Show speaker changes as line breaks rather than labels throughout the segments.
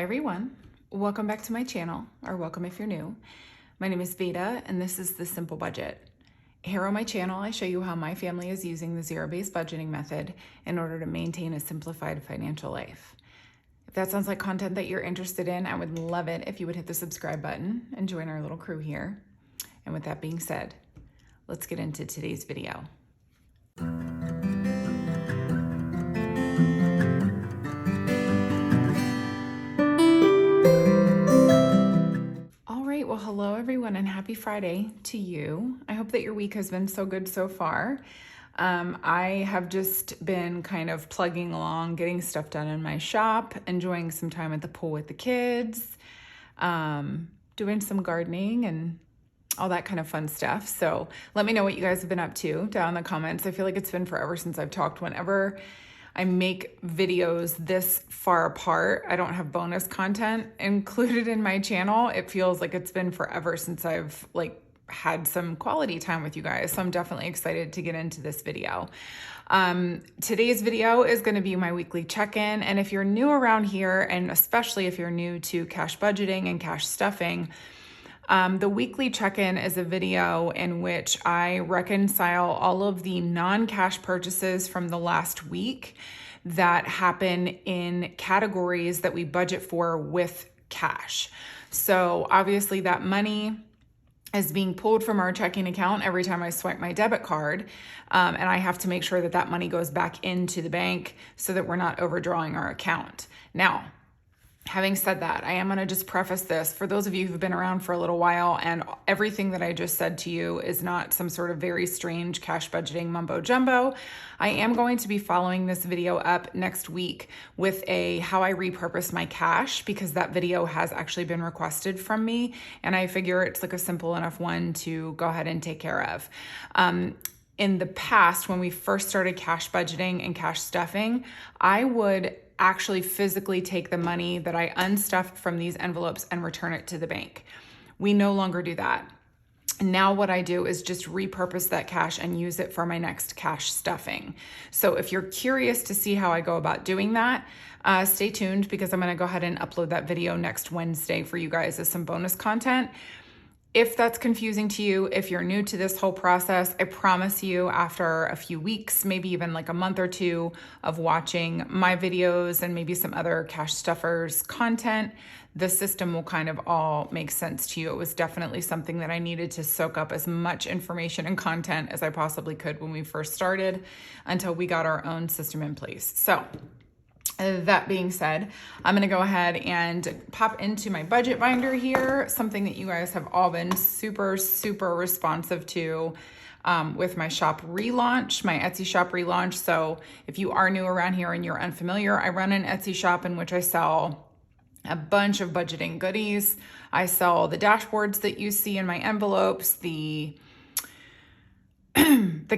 Hi everyone, welcome back to my channel, or welcome if you're new. My name is Veda and this is The Simple Budget. Here on my channel I show you how my family is using the zero-based budgeting method in order to maintain a simplified financial life. If that sounds like content that you're interested in, I would love it if you would hit the subscribe button and join our little crew here. And with that being said, let's get into today's video. Well, hello everyone and happy Friday to you. I hope that your week has been so good so far. I have just been kind of plugging along, getting stuff done in my shop, enjoying some time at the pool with the kids, doing some gardening and all that kind of fun stuff. So let me know what you guys have been up to down in the comments. I feel like it's been forever since I've talked. Whenever I make videos this far apart, I don't have bonus content included in my channel. It feels like it's been forever since I've had some quality time with you guys. So I'm definitely excited to get into this video. Today's video is going to be my weekly check-in. And if you're new around here, and especially if you're new to cash budgeting and cash stuffing, the weekly check-in is a video in which I reconcile all of the non-cash purchases from the last week that happen in categories that we budget for with cash. So obviously that money is being pulled from our checking account every time I swipe my debit card. And I have to make sure that that money goes back into the bank so that we're not overdrawing our account. Now, having said that, I am going to just preface this for those of you who've been around for a little while, and everything that I just said to you is not some sort of very strange cash budgeting mumbo jumbo. I am going to be following this video up next week with a how I repurpose my cash, because that video has actually been requested from me, and I figure it's like a simple enough one to go ahead and take care of. In the past, when we first started cash budgeting and cash stuffing, I would actually physically take the money that I unstuffed from these envelopes and return it to the bank. We no longer do that. Now what I do is just repurpose that cash and use it for my next cash stuffing. So if you're curious to see how I go about doing that, stay tuned, because I'm going to go ahead and upload that video next Wednesday for you guys as some bonus content. If that's confusing to you, if you're new to this whole process, I promise you after a few weeks, maybe even like a month or two of watching my videos and maybe some other cash stuffers content, the system will kind of all make sense to you. It was definitely something that I needed to soak up as much information and content as I possibly could when we first started, until we got our own system in place. So that being said, I'm going to go ahead and pop into my budget binder here, something that you guys have all been super responsive to with my shop relaunch, my Etsy shop relaunch. So if you are new around here and you're unfamiliar, I run an Etsy shop in which I sell a bunch of budgeting goodies. I sell the dashboards that you see in my envelopes, the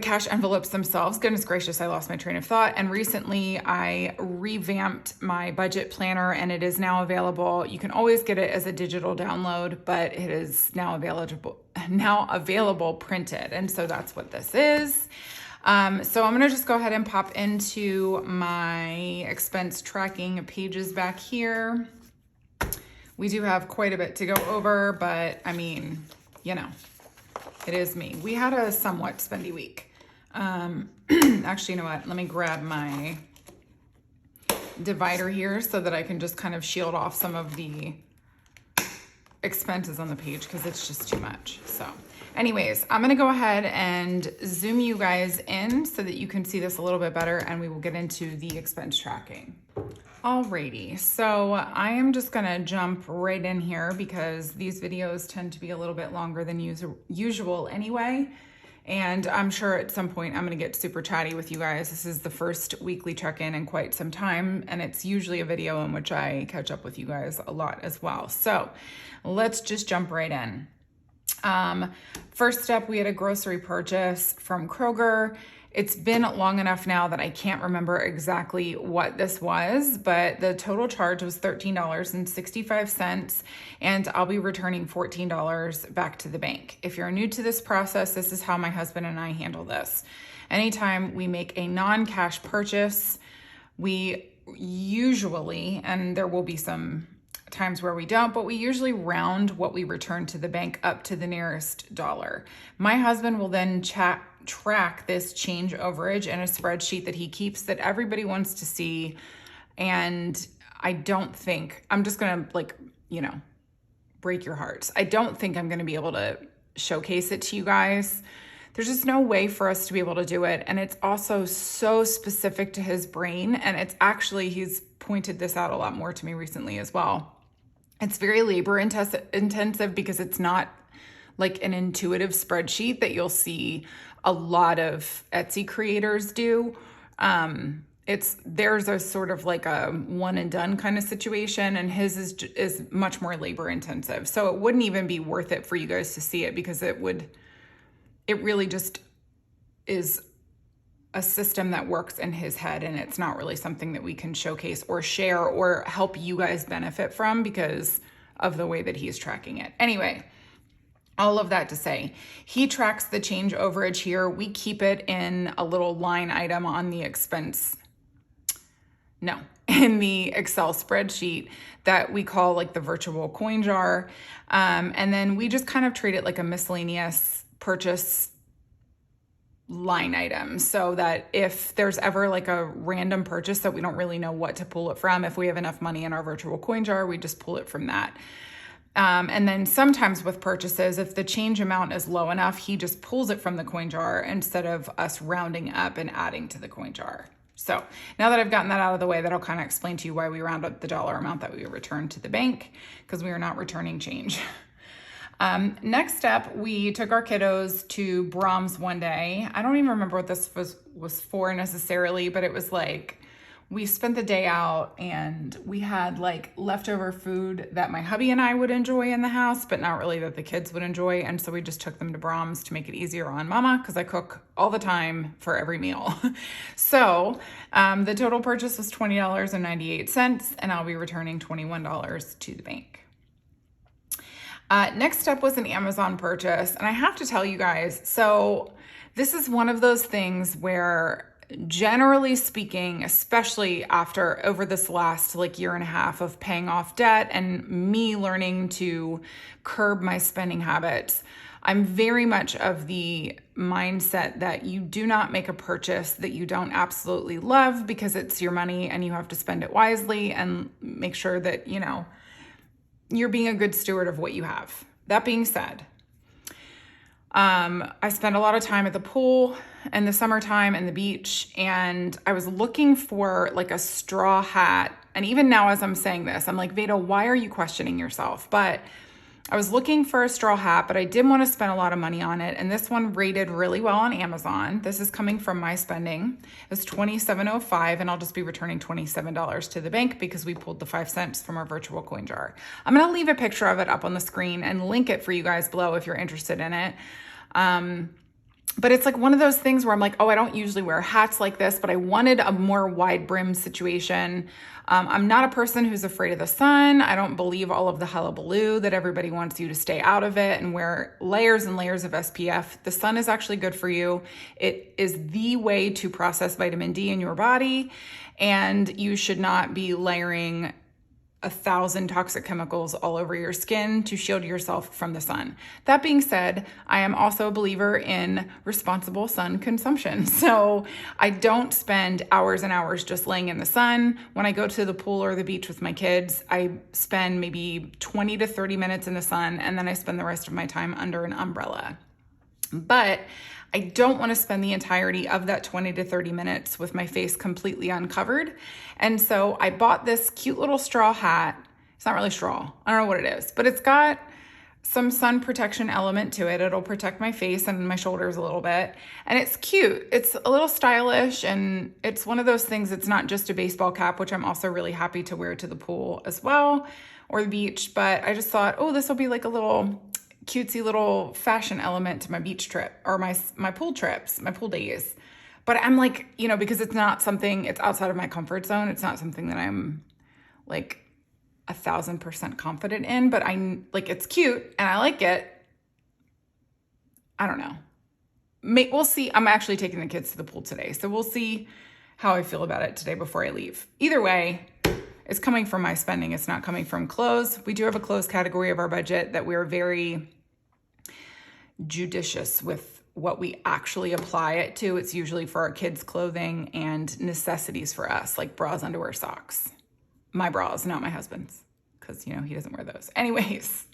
cash envelopes themselves. Goodness gracious, I lost my train of thought. And recently I revamped my budget planner, and it is now available. You can always get it as a digital download, but it is now available printed. And so that's what this is. So I'm going to just go ahead and pop into my expense tracking pages back here. We do have quite a bit to go over, but I mean, you know, it is me. We had a somewhat spendy week. Actually, you know what? Let me grab my divider here so that I can just kind of shield off some of the expenses on the page, because it's just too much. So anyways, I'm going to go ahead and zoom you guys in so that you can see this a little bit better, and we will get into the expense tracking. Alrighty, so I am just gonna jump right in here because these videos tend to be a little bit longer than usual anyway. And I'm sure at some point I'm gonna get super chatty with you guys. This is the first weekly check-in in quite some time, and it's usually a video in which I catch up with you guys a lot as well. So let's just jump right in. First up, we had a grocery purchase from Kroger. It's been long enough now that I can't remember exactly what this was, but the total charge was $13.65, and I'll be returning $14 back to the bank. If you're new to this process, this is how my husband and I handle this. Anytime we make a non-cash purchase, we usually, and there will be some times where we don't, but we usually round what we return to the bank up to the nearest dollar. My husband will then track this change overage in a spreadsheet that he keeps that everybody wants to see. And I don't think, I'm just going to break your hearts. I don't think I'm going to be able to showcase it to you guys. There's just no way for us to be able to do it. And it's also so specific to his brain. And it's actually, he's pointed this out a lot more to me recently as well. It's very labor intensive because it's not like an intuitive spreadsheet that you'll see a lot of Etsy creators do. There's a sort of like a one and done kind of situation, and his is much more labor intensive. So it wouldn't even be worth it for you guys to see it because it really just is a system that works in his head, and it's not really something that we can showcase or share or help you guys benefit from because of the way that he's tracking it. Anyway, all of that to say, he tracks the change overage here. We keep it in a little line item on the in the Excel spreadsheet that we call like the virtual coin jar. And then we just kind of treat it like a miscellaneous purchase line item so that if there's ever like a random purchase that we don't really know what to pull it from, if we have enough money in our virtual coin jar, we just pull it from that. And then sometimes with purchases, if the change amount is low enough, he just pulls it from the coin jar instead of us rounding up and adding to the coin jar. So now that I've gotten that out of the way, that'll kind of explain to you why we round up the dollar amount that we return to the bank, because we are not returning change. Next up, we took our kiddos to Brahms one day. I don't even remember what this was for necessarily, but it was like, we spent the day out and we had like leftover food that my hubby and I would enjoy in the house, but not really that the kids would enjoy. And so we just took them to Brahms to make it easier on mama, because I cook all the time for every meal. So the total purchase was $20.98, and I'll be returning $21 to the bank. Next up was an Amazon purchase. And I have to tell you guys, so this is one of those things where, generally speaking, especially over this last like year and a half of paying off debt and me learning to curb my spending habits, I'm very much of the mindset that you do not make a purchase that you don't absolutely love, because it's your money and you have to spend it wisely and make sure that, you're being a good steward of what you have. That being said, I spend a lot of time at the pool in the summertime and the beach, and I was looking for like a straw hat. And even now, as I'm saying this, I'm like, Veda, why are you questioning yourself? But I was looking for a straw hat, but I didn't want to spend a lot of money on it. And this one rated really well on Amazon. This is coming from my spending. It's $27.05, and I'll just be returning $27 to the bank because we pulled the 5 cents from our virtual coin jar. I'm going to leave a picture of it up on the screen and link it for you guys below if you're interested in it. But it's like one of those things where I'm like, oh, I don't usually wear hats like this, but I wanted a more wide brim situation. I'm not a person who's afraid of the sun. I don't believe all of the hullabaloo that everybody wants you to stay out of it and wear layers and layers of SPF. The sun is actually good for you. It is the way to process vitamin D in your body, and you should not be layering 1,000 toxic chemicals all over your skin to shield yourself from the sun. That being said, I am also a believer in responsible sun consumption. So I don't spend hours and hours just laying in the sun. When I go to the pool or the beach with my kids, I spend maybe 20 to 30 minutes in the sun, and then I spend the rest of my time under an umbrella. But I don't want to spend the entirety of that 20 to 30 minutes with my face completely uncovered. And so I bought this cute little straw hat. It's not really straw. I don't know what it is, but it's got some sun protection element to it. It'll protect my face and my shoulders a little bit. And it's cute. It's a little stylish, and it's one of those things. It's not just a baseball cap, which I'm also really happy to wear to the pool as well, or the beach. But I just thought, oh, this will be like a little cutesy little fashion element to my beach trip or my pool trips, my pool days. But I'm like, because it's not something, it's outside of my comfort zone. It's not something that I'm like 1,000% confident in, but it's cute and I like it. I don't know. We'll see. I'm actually taking the kids to the pool today, so we'll see how I feel about it today before I leave. Either way, it's coming from my spending. It's not coming from clothes. We do have a clothes category of our budget that we're very judicious with what we actually apply it to. It's usually for our kids' clothing and necessities for us, like bras, underwear, socks. My bras, not my husband's, because, you know, he doesn't wear those. Anyways,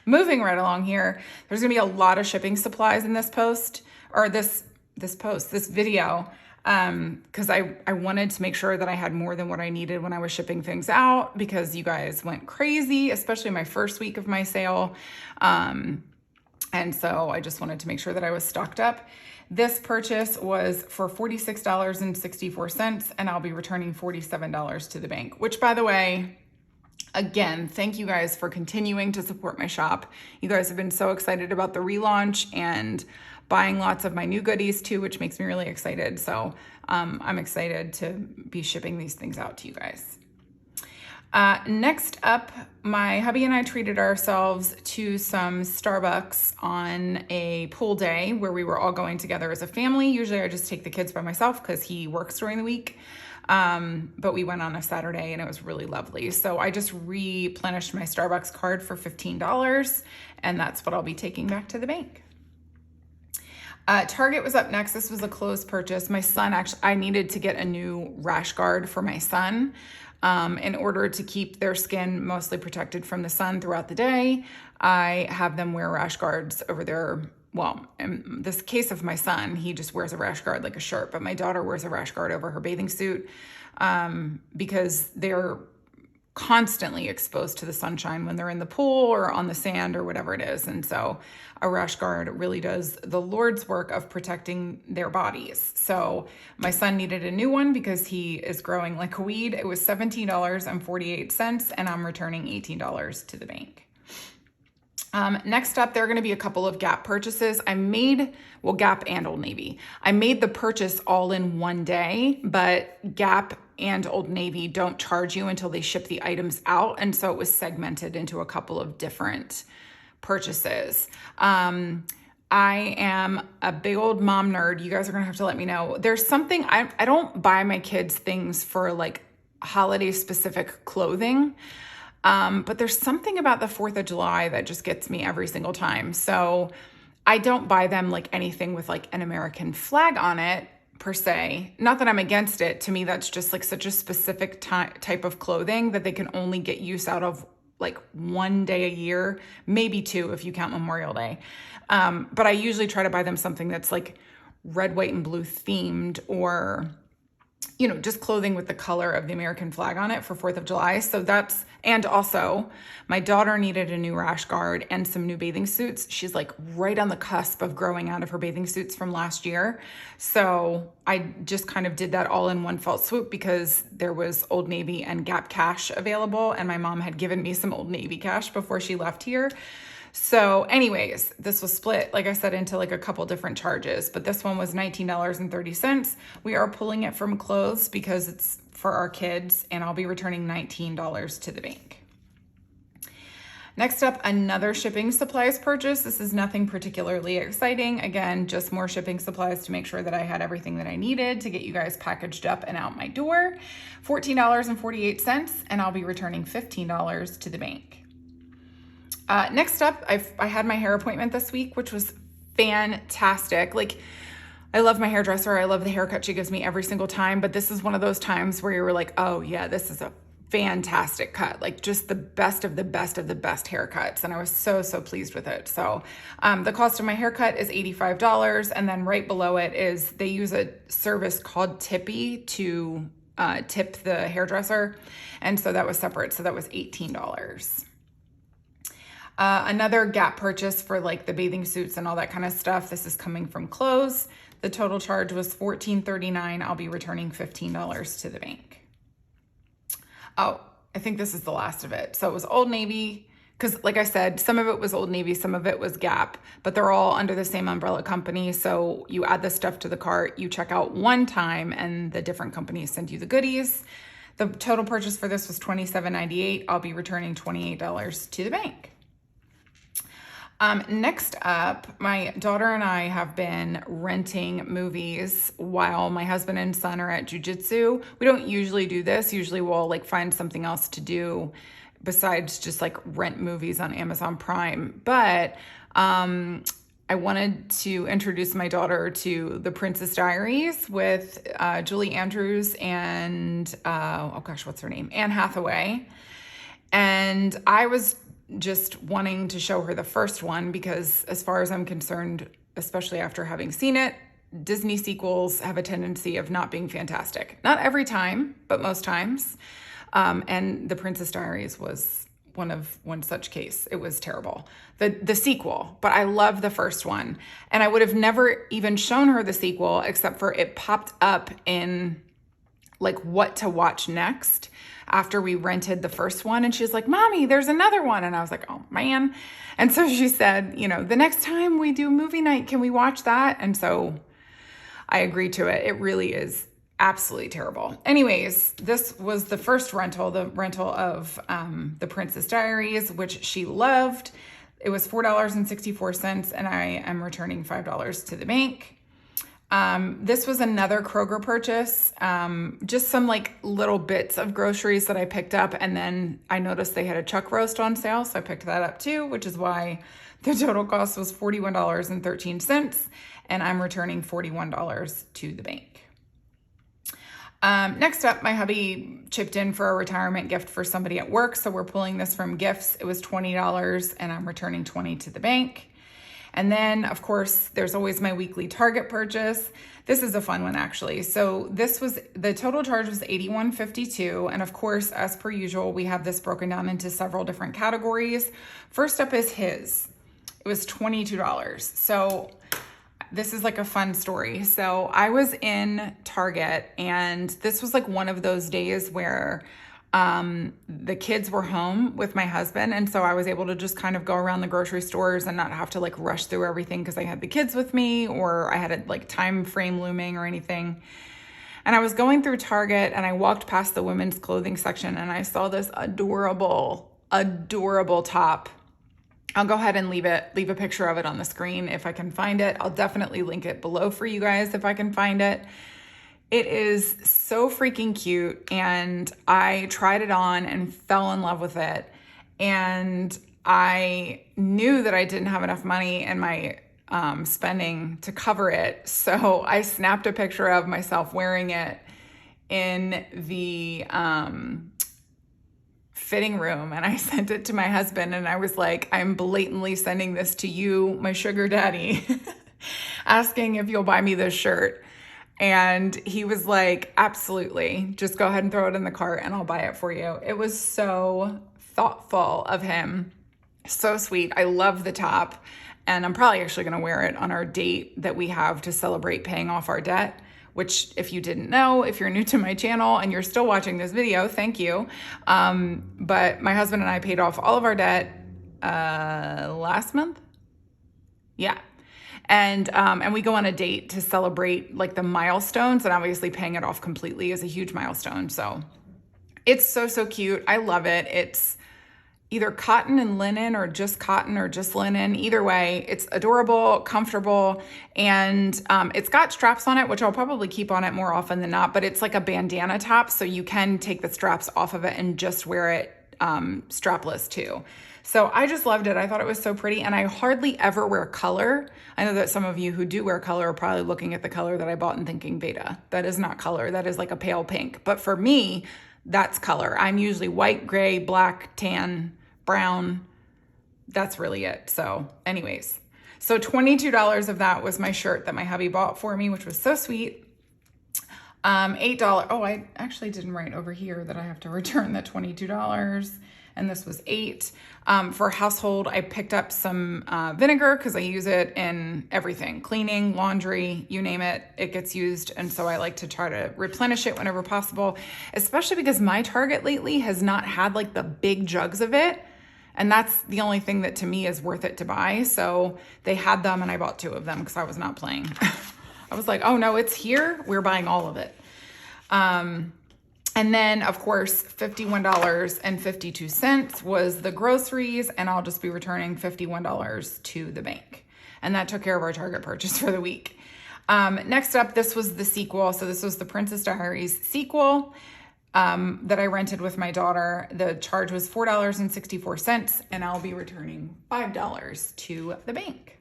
moving right along here, there's gonna be a lot of shipping supplies in this post, or this video, because I wanted to make sure that I had more than what I needed when I was shipping things out, because you guys went crazy, especially my first week of my sale. And so I just wanted to make sure that I was stocked up. This purchase was for $46.64, and I'll be returning $47 to the bank, which, by the way, again, thank you guys for continuing to support my shop. You guys have been so excited about the relaunch and buying lots of my new goodies too, which makes me really excited. So I'm excited to be shipping these things out to you guys. Next up, my hubby and I treated ourselves to some Starbucks on a pool day where we were all going together as a family. Usually I just take the kids by myself because he works during the week. But we went on a Saturday and it was really lovely. So I just replenished my Starbucks card for $15, and that's what I'll be taking back to the bank. Target was up next. This was a clothes purchase. My son, I needed to get a new rash guard for my son. In order to keep their skin mostly protected from the sun throughout the day. I have them wear rash guards over their, well, in this case of my son, he just wears a rash guard like a shirt, but my daughter wears a rash guard over her bathing suit because they're constantly exposed to the sunshine when they're in the pool or on the sand or whatever it is. And so a rash guard really does the Lord's work of protecting their bodies. So my son needed a new one because he is growing like a weed. It was $17.48, and I'm returning $18 to the bank. Next up, there are going to be a couple of Gap purchases. Gap and Old Navy. I made the purchase all in one day, but Gap and Old Navy don't charge you until they ship the items out. And so it was segmented into a couple of different purchases. I am a big old mom nerd. You guys are gonna have to let me know. There's something, I don't buy my kids things for like holiday specific clothing. But there's something about the 4th of July that just gets me every single time. So I don't buy them like anything with like an American flag on it per se. Not that I'm against it. To me, that's just like such a specific type of clothing that they can only get use out of like one day a year, maybe two if you count Memorial Day. But I usually try to buy them something that's like red, white, and blue themed, or you know, just clothing with the color of the American flag on it for 4th of July. So and also my daughter needed a new rash guard and some new bathing suits. She's like right on the cusp of growing out of her bathing suits from last year. So I just kind of did that all in one fell swoop because there was Old Navy and Gap cash available, and my mom had given me some Old Navy cash before she left here. So anyways, this was split, like I said, into like a couple different charges, but this one was $19.30. We are pulling it from clothes because it's for our kids, and I'll be returning $19 to the bank. Next up, another shipping supplies purchase. This is nothing particularly exciting. Again, just more shipping supplies to make sure that I had everything that I needed to get you guys packaged up and out my door. $14.48, and I'll be returning $15 to the bank. Next up, I had my hair appointment this week, which was fantastic. Like, I love my hairdresser. I love the haircut she gives me every single time, but this is one of those times where you were like, oh yeah, this is a fantastic cut. Like just the best of the best of the best haircuts. And I was so pleased with it. So, the cost of my haircut is $85. And then right below it is, they use a service called Tippy to, tip the hairdresser. And so that was separate. So that was $18. Another Gap purchase for like the bathing suits and all that kind of stuff. This is coming from clothes. The total charge was $14.39. I'll be returning $15 to the bank. Oh, I think this is the last of it. So it was Old Navy, because like I said, some of it was Old Navy, some of it was Gap, but they're all under the same umbrella company. So you add the stuff to the cart, you check out one time, and the different companies send you the goodies. The total purchase for this was $27.98. I'll be returning $28 to the bank. Next up, my daughter and I have been renting movies while my husband and son are at jujitsu. We don't usually do this. Usually we'll like find something else to do besides just like rent movies on Amazon Prime. But I wanted to introduce my daughter to The Princess Diaries with Julie Andrews and, oh gosh, what's her name? Anne Hathaway. And I was just wanting to show her the first one because as far as I'm concerned, especially after having seen it, Disney sequels have a tendency of not being fantastic. Not every time, but most times. And The Princess Diaries was one such case. It was terrible. The sequel, but I love the first one. And I would have never even shown her the sequel except for it popped up in like what to watch next after we rented the first one. And she was like, Mommy, there's another one. And I was like, oh man. And so she said, the next time we do movie night, can we watch that? And so I agreed to it. It really is absolutely terrible. Anyways, this was the first rental, the rental of The Princess Diaries, which she loved. It was $4.64 and I am returning $5 to the bank. This was another Kroger purchase, just some like little bits of groceries that I picked up. And then I noticed they had a chuck roast on sale. So I picked that up too, which is why the total cost was $41.13. And I'm returning $41 to the bank. Next up, my hubby chipped in for a retirement gift for somebody at work. So we're pulling this from gifts. It was $20 and I'm returning $20 to the bank. And then, of course, there's always my weekly Target purchase. This is a fun one, actually. So the total charge was $81.52. And of course, as per usual, we have this broken down into several different categories. First up is his. It was $22. So this is like a fun story. So I was in Target and this was like one of those days where the kids were home with my husband. And so I was able to just kind of go around the grocery stores and not have to like rush through everything because I had the kids with me or I had a like time frame looming or anything. And I was going through Target and I walked past the women's clothing section and I saw this adorable top. I'll go ahead and leave a picture of it on the screen if I can find it. I'll definitely link it below for you guys if I can find it. It is so freaking cute and I tried it on and fell in love with it. And I knew that I didn't have enough money in my spending to cover it. So I snapped a picture of myself wearing it in the fitting room and I sent it to my husband and I was like, I'm blatantly sending this to you, my sugar daddy, asking if you'll buy me this shirt. And he was like, absolutely, just go ahead and throw it in the cart and I'll buy it for you. It was so thoughtful of him. So sweet. I love the top. And I'm probably actually going to wear it on our date that we have to celebrate paying off our debt, which if you didn't know, if you're new to my channel and you're still watching this video, thank you. But my husband and I paid off all of our debt last month. Yeah. And we go on a date to celebrate like the milestones, and obviously paying it off completely is a huge milestone. So it's so cute. I love it. It's either cotton and linen or just cotton or just linen. Either way, it's adorable, comfortable, and it's got straps on it, which I'll probably keep on it more often than not, but it's like a bandana top. So you can take the straps off of it and just wear it strapless too. So I just loved it. I thought it was so pretty and I hardly ever wear color. I know that some of you who do wear color are probably looking at the color that I bought and thinking, Beta, that is not color. That is like a pale pink. But for me, that's color. I'm usually white, gray, black, tan, brown. That's really it. So anyways, so $22 of that was my shirt that my hubby bought for me, which was so sweet. $8. Oh, I actually didn't write over here that I have to return the $22. And this was $8. For household, I picked up some vinegar because I use it in everything, cleaning, laundry, you name it, it gets used. And so I like to try to replenish it whenever possible, especially because my Target lately has not had like the big jugs of it. And that's the only thing that to me is worth it to buy. So they had them and I bought 2 of them because I was not playing. I was like, oh no, it's here. We're buying all of it. And then, of course, $51.52 was the groceries, and I'll just be returning $51 to the bank. And that took care of our Target purchase for the week. Next up, this was the sequel. So this was the Princess Diaries sequel that I rented with my daughter. The charge was $4.64, and I'll be returning $5 to the bank.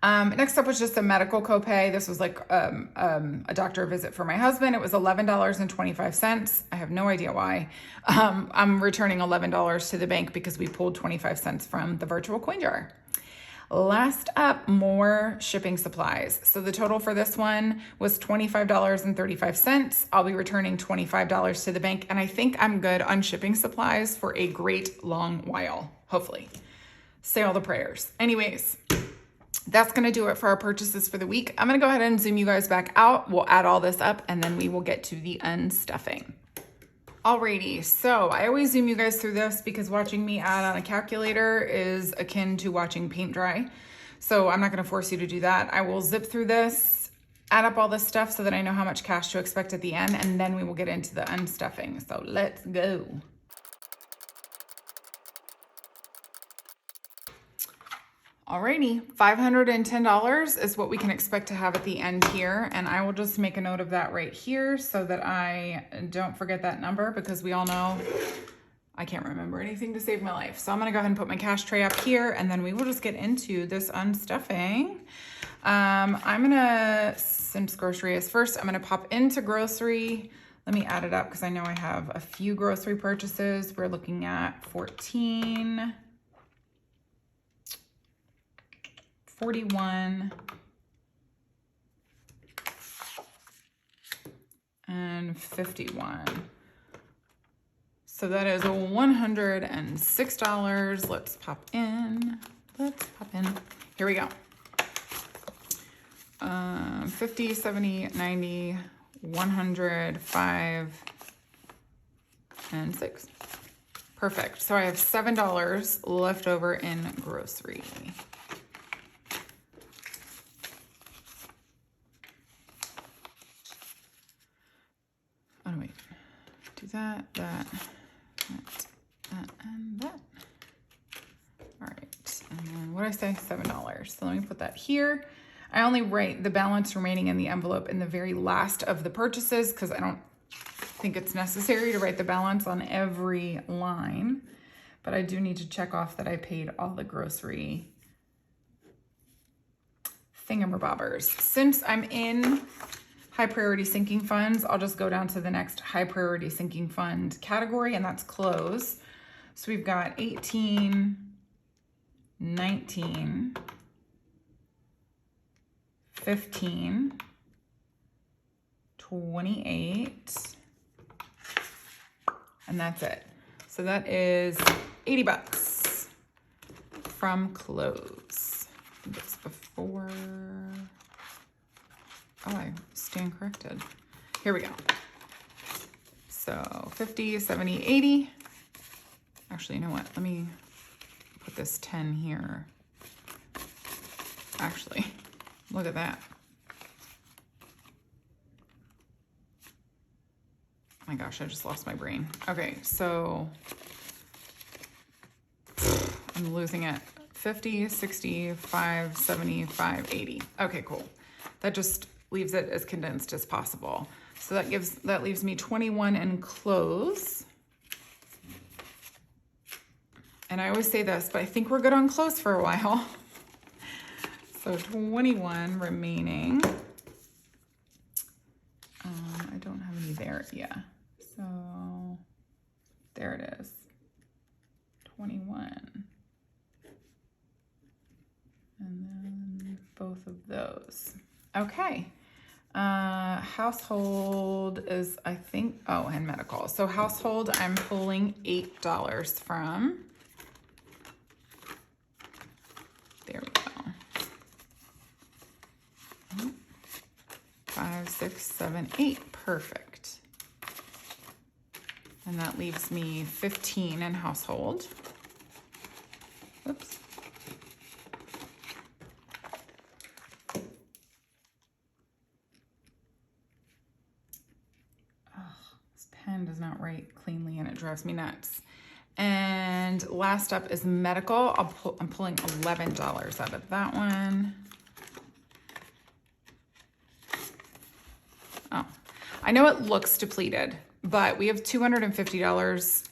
Next up was just a medical copay. This was like a doctor visit for my husband. It was $11.25. I have no idea why. I'm returning $11 to the bank because we pulled 25 cents from the virtual coin jar. Last up, more shipping supplies. So the total for this one was $25.35. I'll be returning $25 to the bank, and I think I'm good on shipping supplies for a great long while, hopefully. Say all the prayers. Anyways, that's going to do it for our purchases for the week. I'm going to go ahead and zoom you guys back out. We'll add all this up, and then we will get to the unstuffing. Alrighty, so I always zoom you guys through this because watching me add on a calculator is akin to watching paint dry. So I'm not going to force you to do that. I will zip through this, add up all this stuff so that I know how much cash to expect at the end, and then we will get into the unstuffing. So let's go. Alrighty, $510 is what we can expect to have at the end here, and I will just make a note of that right here so that I don't forget that number, because we all know I can't remember anything to save my life. So I'm gonna go ahead and put my cash tray up here, and then we will just get into this unstuffing. I'm gonna, since grocery is first, I'm gonna pop into grocery. Let me add it up because I know I have a few grocery purchases. We're looking at 14, 41, and 51. So that is $106. Let's pop in. Here we go. 50, 70, 90, 100, 5, and 6. Perfect. So I have $7 left over in grocery. Oh, no, wait. Do that, and that. All right. And then what did I say? $7. So let me put that here. I only write the balance remaining in the envelope in the very last of the purchases because I don't think it's necessary to write the balance on every line. But I do need to check off that I paid all the grocery thingamabobbers. Since I'm in high priority sinking funds, I'll just go down to the next high priority sinking fund category, and that's clothes. So we've got 18, 19, 15, 28, and that's it. So that is $80 from clothes. That's before. Oh, I stand corrected. Here we go. So 50, 70, 80. Actually, you know what? Let me put this 10 here. Actually, look at that. Oh my gosh, I just lost my brain. Okay, so I'm losing it. 50, 65, 75, 80. Okay, cool. That just leaves it as condensed as possible. So that leaves me 21 in clothes. And I always say this, but I think we're good on clothes for a while. So 21 remaining. I don't have any there yet. So there it is. 21. And then both of those. Okay. Household is, I think, oh, and medical. So household, I'm pulling $8 from. There we go. 5, 6, 7, 8. Perfect. And that leaves me 15 in household. Oops. drives me nuts. And last up is medical. I'm pulling $11 out of that one. Oh, I know it looks depleted, but we have $250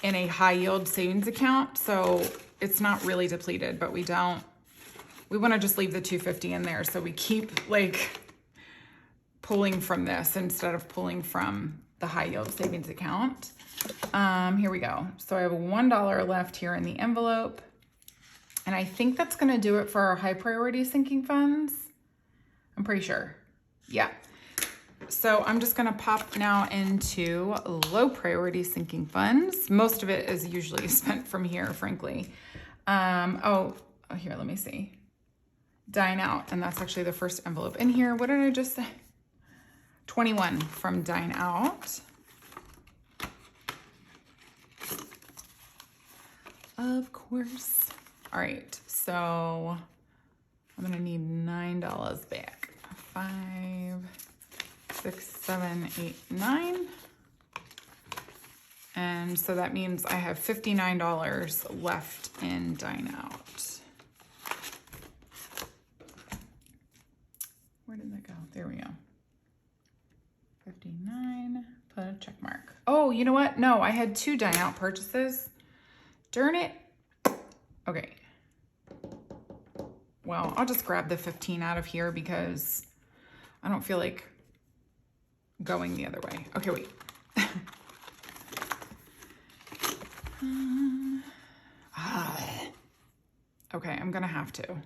in a high yield savings account. So it's not really depleted, but we want to just leave the $250 in there. So we keep like pulling from this instead of pulling from the high yield savings account. Here we go. So I have $1 left here in the envelope. And I think that's going to do it for our high priority sinking funds. I'm pretty sure. Yeah. So I'm just going to pop now into low priority sinking funds. Most of it is usually spent from here, frankly. Oh, here, let me see. Dine Out. And that's actually the first envelope in here. What did I just say? 21 from Dine Out. Of course. All right, so I'm gonna need $9 back. 5, 6, 7, 8, 9. And so that means I have $59 left in Dine Out. Where did that go? There we go. 59, put a check mark. Oh, you know what? No, I had 2 Dine Out purchases. Darn it. Okay. Well, I'll just grab the 15 out of here because I don't feel like going the other way. Okay, wait. Okay, I'm gonna have to.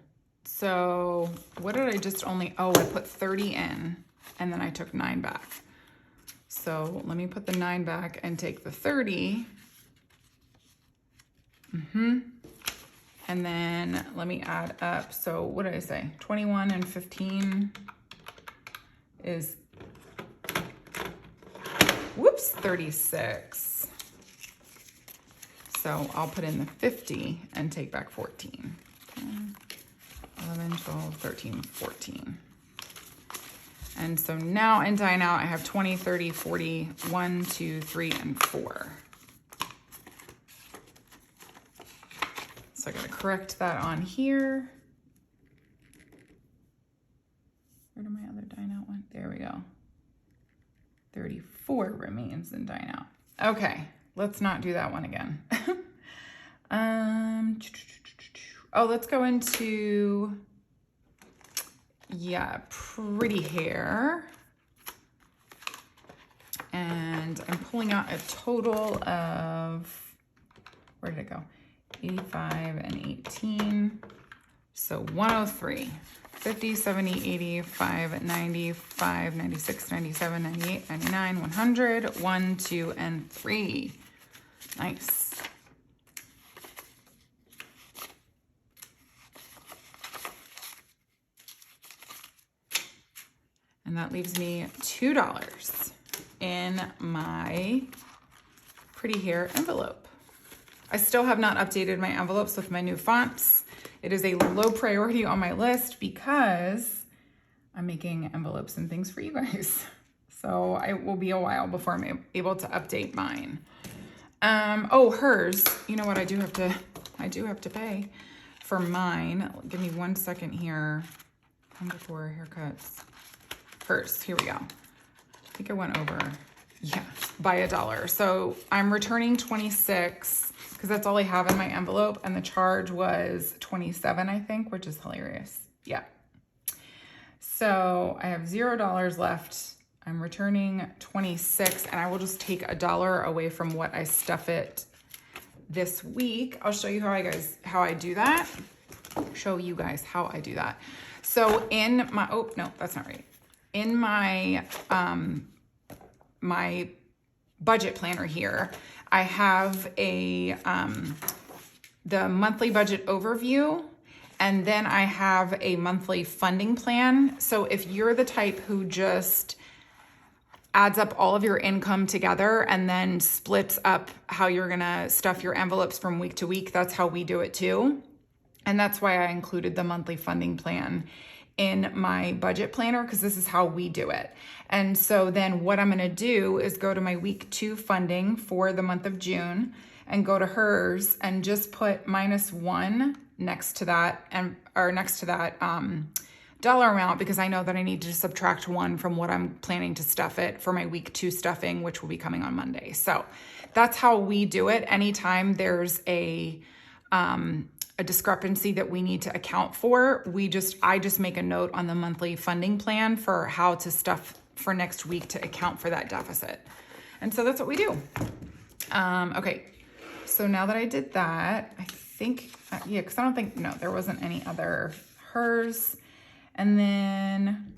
So what did I just only, oh, I put 30 in and then I took 9 back. So let me put the 9 back and take the 30. And then let me add up. So what did I say? 21 and 15 is, whoops, 36. So I'll put in the 50 and take back 14. 10, 11, 12, 13, 14. And so now in Dine Out, I have 20, 30, 40, 1, 2, 3, and 4. So I gotta correct that on here. Where did my other Dine Out one? There we go. 34 remains in Dine Out. Okay, let's not do that one again. Oh, let's go into, yeah, Pretty Hair. And I'm pulling out a total of, where did it go? 85 and 18. So 103. 50, 70, 85, 95, 96, 97, 98, 99, 100, 1, 2, and 3. Nice. And that leaves me $2 in my Pretty Hair envelope. I still have not updated my envelopes with my new fonts. It is a low priority on my list because I'm making envelopes and things for you guys. So it will be a while before I'm able to update mine. Oh, hers. You know what? I do have to pay for mine. Give me 1 second here. 104 haircuts. Hers. Here we go. I think I went over, yeah, by $1. So I'm returning 26 because that's all I have in my envelope, and the charge was 27, I think, which is hilarious. Yeah. So I have $0 left. I'm returning 26, and I will just take $1 away from what I stuff it this week. I'll show you how I do that. Show you guys how I do that. So in my, oh no, that's not right. In my my budget planner here, I have a the monthly budget overview, and then I have a monthly funding plan. So if you're the type who just adds up all of your income together and then splits up how you're gonna stuff your envelopes from week to week, that's how we do it too. And that's why I included the monthly funding plan in my budget planner because this is how we do it. And so then what I'm going to do is go to my week 2 funding for the month of June and go to hers and just put -1 next to that dollar amount, because I know that I need to subtract 1 from what I'm planning to stuff it for my week 2 stuffing, which will be coming on Monday. So that's how we do it. Anytime there's a discrepancy that we need to account for, I just make a note on the monthly funding plan for how to stuff for next week to account for that deficit. And so that's what we do. Okay, so now that I did that, I think, yeah, because I don't think, no, there wasn't any other hers. And then,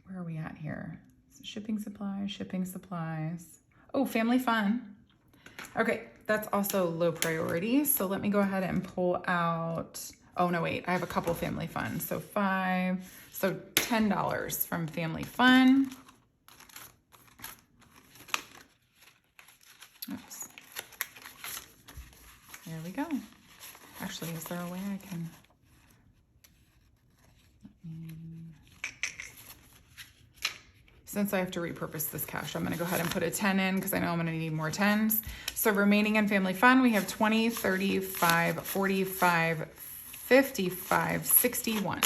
where are we at here? Shipping supplies. Oh, family fun. Okay, that's also low priority. So let me go ahead and pull out, oh no, wait, I have a couple family fun. So $10 from family fun. Oops. There we go. Actually, is there a way I can... Since I have to repurpose this cash, I'm going to go ahead and put a 10 in because I know I'm going to need more 10s. So remaining in family fun, we have 20, 35, 45, 55, 61.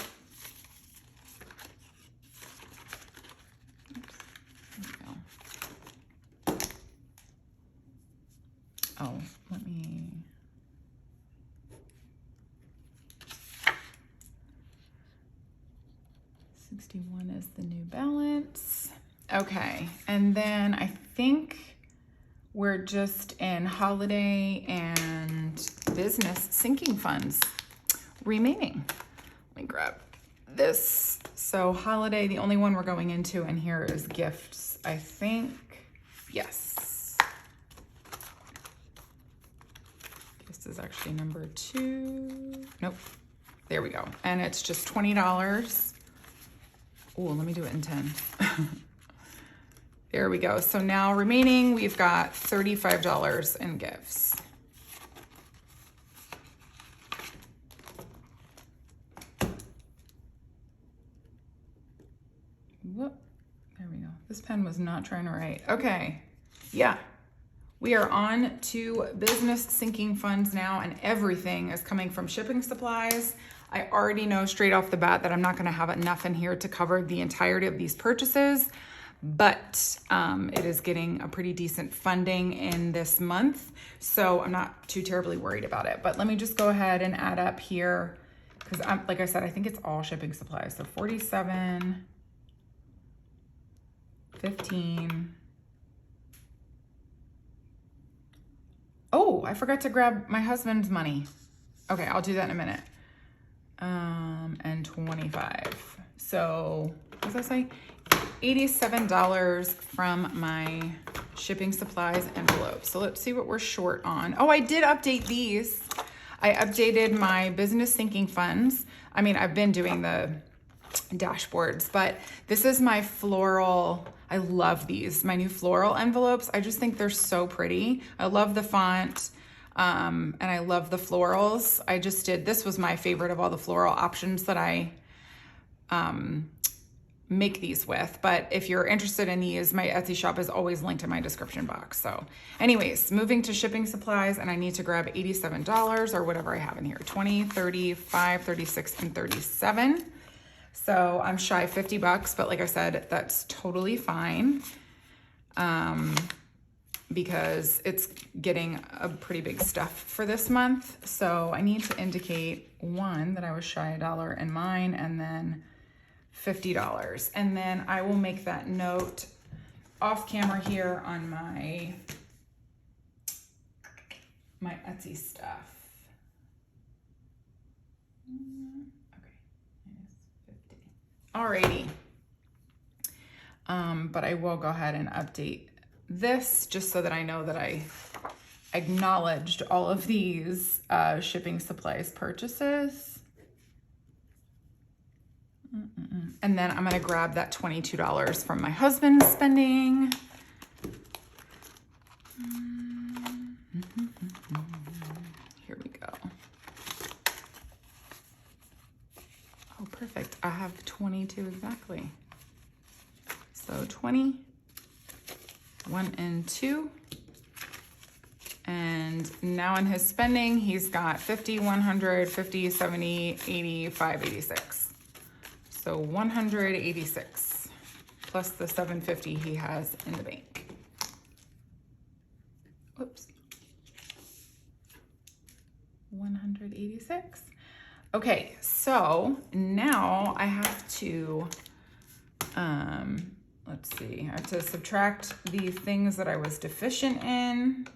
Oops. There we go. Oh, let me... $61 is the new balance. Okay, and then I think we're just in holiday and business sinking funds remaining. Let me grab this. So holiday, the only one we're going into in here is gifts, I think. Yes. This is actually number 2. Nope. There we go. And it's just $20. Oh, let me do it in 10. There we go. So now remaining, we've got $35 in gifts. Whoop. There we go. This pen was not trying to write. Okay. Yeah. We are on to business sinking funds now, and everything is coming from shipping supplies. I already know straight off the bat that I'm not going to have enough in here to cover the entirety of these purchases, but it is getting a pretty decent funding in this month, so I'm not too terribly worried about it. But let me just go ahead and add up here, because like I said, I think it's all shipping supplies. So 47, 15. Oh, I forgot to grab my husband's money. Okay, I'll do that in a minute. And 25. So what does that say? $87 from my shipping supplies envelope. So let's see what we're short on. Oh, I did update these. I updated my business sinking funds. I mean, I've been doing the dashboards, but this is my floral. I love these, my new floral envelopes. I just think they're so pretty. I love the font. And I love the florals. This was my favorite of all the floral options that I make these with. But if you're interested in these, my Etsy shop is always linked in my description box. So anyways, moving to shipping supplies, and I need to grab $87 or whatever I have in here, 20, 35, 36, and 37. So I'm shy of $50, but like I said, that's totally fine. Because it's getting a pretty big stuff for this month. So I need to indicate, 1, that I was shy $1 in mine, and then $50. And then I will make that note off camera here on my Etsy stuff. Okay, -50. Alrighty. But I will go ahead and update this just so that I know that I acknowledged all of these shipping supplies purchases. And then I'm going to grab that $22 from my husband's spending. Here we go. Oh, perfect. I have 22 exactly. So 20, 1 and 2. And now in his spending, he's got 50, 100, 50, 70, 85, 86. So 186 plus the 750 he has in the bank. Whoops. 186. Okay, so now I have to, let's see, I have to subtract the things that I was deficient in.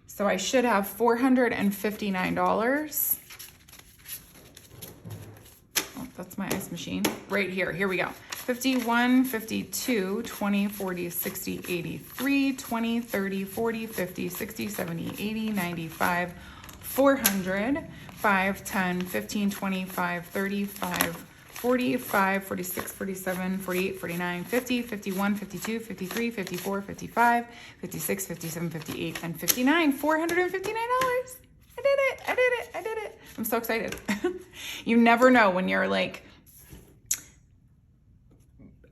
So I should have $459. Oh, that's my ice machine. Right here, here we go. 51, 52, 20, 40, 60, 83, 20, 30, 40, 50, 60, 70, 80, 95, 400, 5, 10, 15, 25, 35, 45, 46, 47, 48, 49, 50, 51, 52, 53, 54, 55, 56, 57, 58, and 59. $459. I did it. I'm so excited. You never know when you're like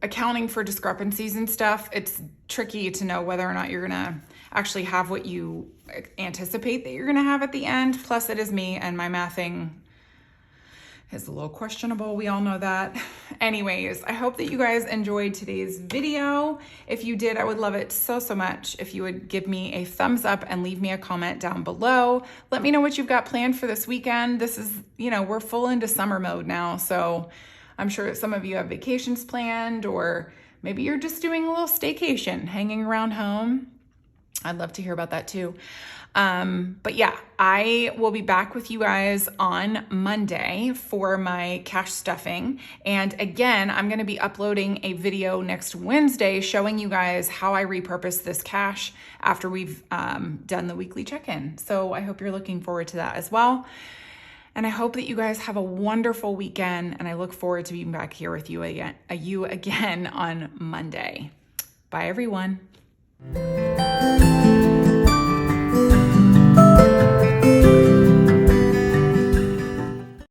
accounting for discrepancies and stuff. It's tricky to know whether or not you're gonna actually have what you anticipate that you're gonna have at the end. Plus it is me, and my mathing is a little questionable. We all know that. Anyways, I hope that you guys enjoyed today's video. If you did, I would love it so much if you would give me a thumbs up and leave me a comment down below. Let me know what you've got planned for this weekend. This is, you know, we're full into summer mode now, so I'm sure some of you have vacations planned, or maybe you're just doing a little staycation, hanging around home. I'd love to hear about that too. But yeah, I will be back with you guys on Monday for my cash stuffing. And again, I'm going to be uploading a video next Wednesday showing you guys how I repurpose this cash after we've done the weekly check-in. So I hope you're looking forward to that as well. And I hope that you guys have a wonderful weekend, and I look forward to being back here with you again on Monday. Bye, everyone.